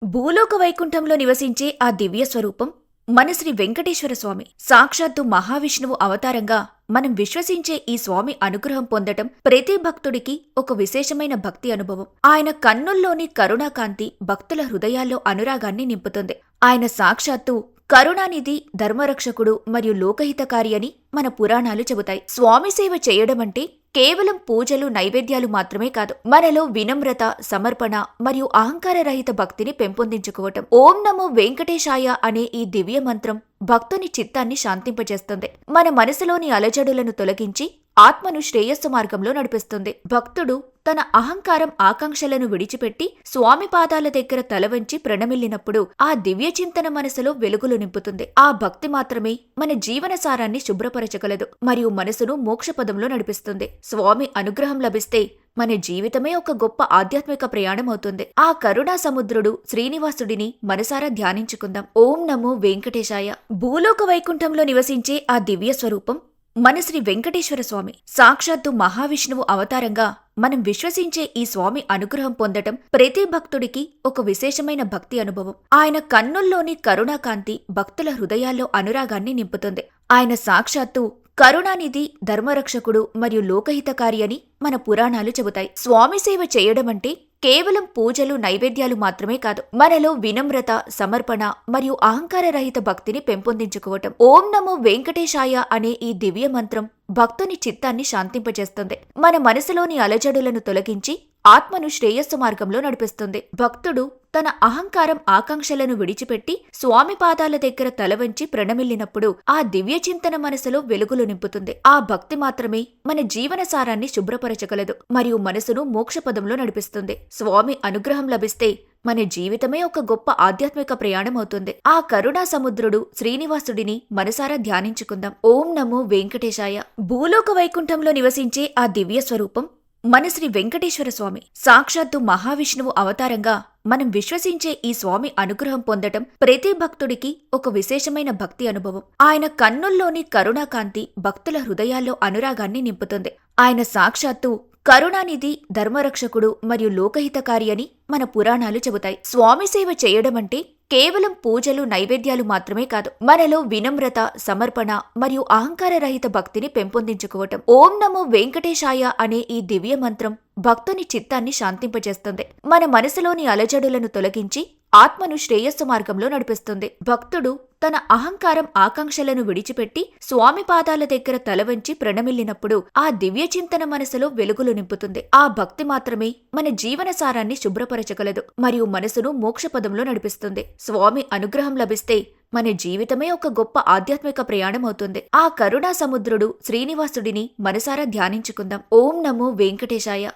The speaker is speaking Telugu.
భూలోక వైకుంఠంలో నివసించే ఆ దివ్య స్వరూపం మన శ్రీ వెంకటేశ్వర స్వామి. సాక్షాత్తు మహావిష్ణువు అవతారంగా మనం విశ్వసించే ఈ స్వామి అనుగ్రహం పొందటం ప్రతి భక్తుడికి ఒక విశేషమైన భక్తి అనుభవం. ఆయన కన్నుల్లోని కరుణాకాంతి భక్తుల హృదయాల్లో అనురాగాన్ని నింపుతుంది. ఆయన సాక్షాత్తు కరుణానిధి, ధర్మరక్షకుడు మరియు లోకహితకారి అని మన పురాణాలు చెబుతాయి. స్వామి సేవ చేయడమంటే కేవలం పూజలు, నైవేద్యాలు మాత్రమే కాదు, మనలో వినమ్రత, సమర్పణ మరియు అహంకారరహిత భక్తిని పెంపొందించుకోవటం. ఓం నమో వెంకటేశాయ అనే ఈ దివ్య మంత్రం భక్తుని చిత్తాన్ని శాంతింపజేస్తుంది. మన మనసులోని అలజడులను తొలగించి ఆత్మను శ్రేయస్సు మార్గంలో నడిపిస్తుంది. భక్తుడు తన అహంకారం, ఆకాంక్షలను విడిచిపెట్టి స్వామి పాదాల దగ్గర తలవంచి ప్రణమిల్లినప్పుడు ఆ దివ్య చింతన మనసులో వెలుగులు నింపుతుంది. ఆ భక్తి మాత్రమే మన జీవన సారాన్ని శుభ్రపరచగలదు మరియు మనసును మోక్షపదంలో నడిపిస్తుంది. స్వామి అనుగ్రహం లభిస్తే మన జీవితమే ఒక గొప్ప ఆధ్యాత్మిక ప్రయాణం అవుతుంది. ఆ కరుణా సముద్రుడు శ్రీనివాసుడిని మనసారా ధ్యానించుకుందాం. ఓం నమో వెంకటేశాయ. భూలోక వైకుంఠంలో నివసించే ఆ దివ్య స్వరూపం మన శ్రీ వెంకటేశ్వర స్వామి. సాక్షాత్తు మహావిష్ణువు అవతారంగా మనం విశ్వసించే ఈ స్వామి అనుగ్రహం పొందటం ప్రతి భక్తుడికి ఒక విశేషమైన భక్తి అనుభవం. ఆయన కన్నుల్లోని కరుణాకాంతి భక్తుల హృదయాల్లో అనురాగాన్ని నింపుతుంది. ఆయన సాక్షాత్తు కరుణానిధి, ధర్మరక్షకుడు మరియు లోకహితకారి అని మన పురాణాలు చెబుతాయి. స్వామి సేవ చేయడమంటే కేవలం పూజలు, నైవేద్యాలు మాత్రమే కాదు, మనలో వినమ్రత, సమర్పణ మరియు అహంకారరహిత భక్తిని పెంపొందించుకోవటం. ఓం నమో వెంకటేశాయ అనే ఈ దివ్య మంత్రం భక్తుని చిత్తాన్ని శాంతింపజేస్తుంది. మన మనసులోని అలజడులను తొలగించి ఆత్మను శ్రేయస్సు మార్గంలో నడిపిస్తుంది. భక్తుడు తన అహంకారం, ఆకాంక్షలను విడిచిపెట్టి స్వామి పాదాల దగ్గర తలవంచి ప్రణమిల్లినప్పుడు ఆ దివ్య చింతన మనసులో వెలుగులు నింపుతుంది. ఆ భక్తి మాత్రమే మన జీవన సారాన్ని శుభ్రపరచగలదు మరియు మనసును మోక్షపదంలో నడిపిస్తుంది. స్వామి అనుగ్రహం లభిస్తే మన జీవితమే ఒక గొప్ప ఆధ్యాత్మిక ప్రయాణం అవుతుంది. ఆ కరుణా సముద్రుడు శ్రీనివాసుడిని మనసారా ధ్యానించుకుందాం. ఓం నమో వెంకటేశాయ. భూలోక వైకుంఠంలో నివసించే ఆ దివ్య స్వరూపం మన శ్రీ వెంకటేశ్వర స్వామి. సాక్షాత్తు మహావిష్ణువు అవతారంగా మనం విశ్వసించే ఈ స్వామి అనుగ్రహం పొందటం ప్రతి భక్తుడికి ఒక విశేషమైన భక్తి అనుభవం. ఆయన కన్నుల్లోని కరుణాకాంతి భక్తుల హృదయాల్లో అనురాగాన్ని నింపుతుంది. ఆయన సాక్షాత్తు కరుణానిధి, ధర్మరక్షకుడు మరియు లోకహితకారి అని మన పురాణాలు చెబుతాయి. స్వామి సేవ చేయడమంటే కేవలం పూజలు, నైవేద్యాలు మాత్రమే కాదు, మనలో వినమ్రత, సమర్పణ మరియు అహంకారరహిత భక్తిని పెంపొందించుకోవటం. ఓం నమో వెంకటేశాయ అనే ఈ దివ్య మంత్రం భక్తుని చిత్తాన్ని శాంతింపజేస్తుంది. మన మనసులోని అలజడులను తొలగించి ఆత్మను శ్రేయస్సు మార్గంలో నడిపిస్తుంది. భక్తుడు తన అహంకారం, ఆకాంక్షలను విడిచిపెట్టి స్వామి పాదాల దగ్గర తలవంచి ప్రణమిల్లినప్పుడు ఆ దివ్య చింతన మనసులో వెలుగులు నింపుతుంది. ఆ భక్తి మాత్రమే మన జీవన సారాన్ని శుభ్రపరచగలదు మరియు మనసును మోక్షపదంలో నడిపిస్తుంది. స్వామి అనుగ్రహం లభిస్తే మన జీవితమే ఒక గొప్ప ఆధ్యాత్మిక ప్రయాణం అవుతుంది. ఆ కరుణా సముద్రుడు శ్రీనివాసుడిని మనసారా ధ్యానించుకుందాం. ఓం నమో వెంకటేశాయ.